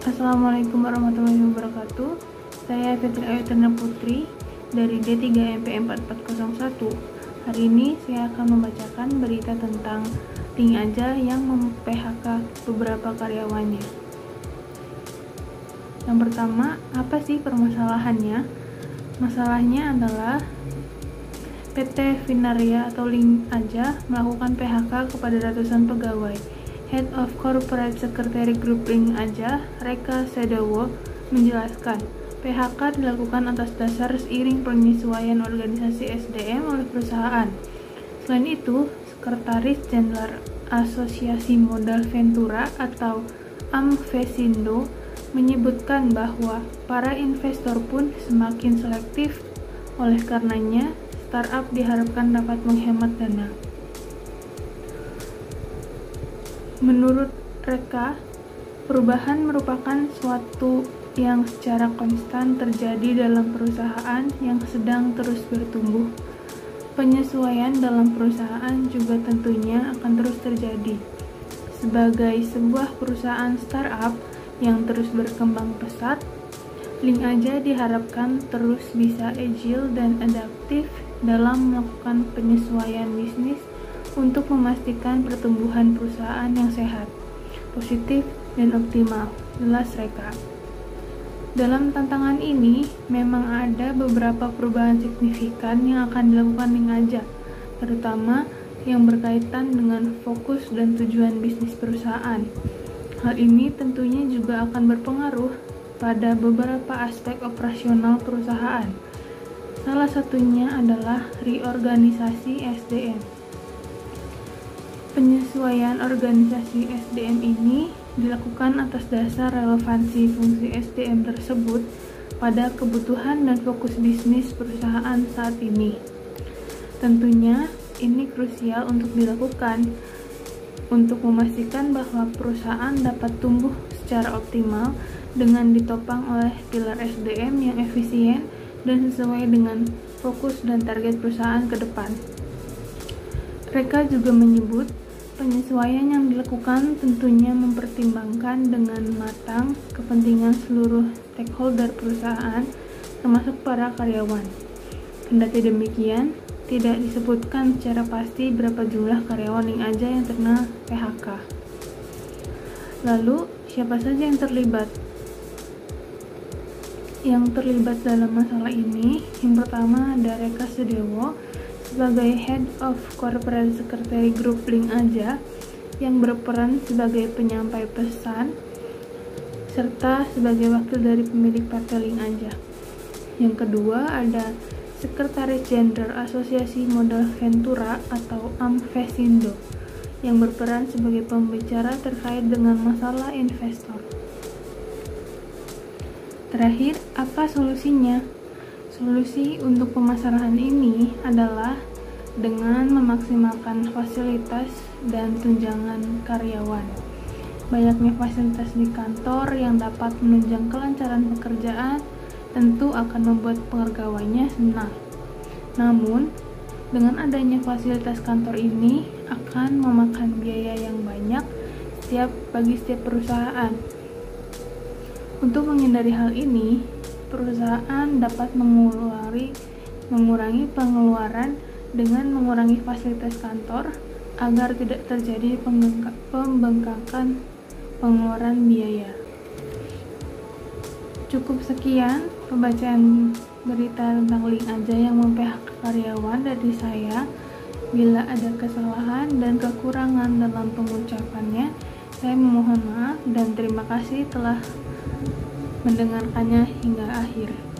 Assalamualaikum warahmatullahi wabarakatuh. Saya Fitri Ayu Tirna Putri dari D3MP4401. Hari ini saya akan membacakan berita tentang Link Aja yang mem-PHK beberapa karyawannya. Yang pertama, apa sih permasalahannya? Masalahnya adalah PT Finaria atau Link Aja melakukan PHK kepada ratusan pegawai. Head of Corporate Secretary Group Link Aja, Reka Sedowo, menjelaskan, PHK dilakukan atas dasar seiring penyesuaian organisasi SDM oleh perusahaan. Selain itu, Sekretaris Jenderal Asosiasi Modal Ventura atau AMVESINDO menyebutkan bahwa para investor pun semakin selektif, oleh karenanya startup diharapkan dapat menghemat dana. Menurut Reka, perubahan merupakan suatu yang secara konstan terjadi dalam perusahaan yang sedang terus bertumbuh. Penyesuaian dalam perusahaan juga tentunya akan terus terjadi. Sebagai sebuah perusahaan startup yang terus berkembang pesat, Link Aja diharapkan terus bisa agile dan adaptif dalam melakukan penyesuaian bisnis untuk memastikan pertumbuhan perusahaan yang sehat, positif, dan optimal, jelas Reka. Dalam tantangan ini, memang ada beberapa perubahan signifikan yang akan dilakukan Link Aja, terutama yang berkaitan dengan fokus dan tujuan bisnis perusahaan. Hal ini tentunya juga akan berpengaruh pada beberapa aspek operasional perusahaan. Salah satunya adalah reorganisasi SDM. Penyesuaian organisasi SDM ini dilakukan atas dasar relevansi fungsi SDM tersebut pada kebutuhan dan fokus bisnis perusahaan saat ini. Tentunya, ini krusial untuk dilakukan untuk memastikan bahwa perusahaan dapat tumbuh secara optimal dengan ditopang oleh pilar SDM yang efisien dan sesuai dengan fokus dan target perusahaan ke depan. Reka juga menyebut penyesuaian yang dilakukan tentunya mempertimbangkan dengan matang kepentingan seluruh stakeholder perusahaan, termasuk para karyawan. Kendati demikian, tidak disebutkan secara pasti berapa jumlah karyawan Link Aja yang terkena PHK. Lalu, siapa saja yang terlibat? Yang terlibat dalam masalah ini, yang pertama ada Reka Sedowo sebagai Head of Corporate Secretary Group Link Aja yang berperan sebagai penyampai pesan serta sebagai wakil dari pemilik PT Link Aja. Yang kedua ada Sekretaris Jenderal Asosiasi Modal Ventura atau AMVESINDO yang berperan sebagai pembicara terkait dengan masalah investor. Terakhir, apa solusinya? Solusi untuk permasalahan ini adalah dengan memaksimalkan fasilitas dan tunjangan karyawan. Banyaknya fasilitas di kantor yang dapat menunjang kelancaran pekerjaan tentu akan membuat pegawainya senang. Namun, dengan adanya fasilitas kantor ini akan memakan biaya yang banyak bagi setiap perusahaan. Untuk menghindari hal ini, perusahaan dapat mengurangi pengeluaran dengan mengurangi fasilitas kantor agar tidak terjadi pembengkakan pengeluaran biaya. Cukup sekian pembacaan berita tentang Link Aja yang mem-PHK karyawan dari saya. Bila ada kesalahan dan kekurangan dalam pengucapannya, saya memohon maaf dan terima kasih telah mendengarkannya hingga akhir.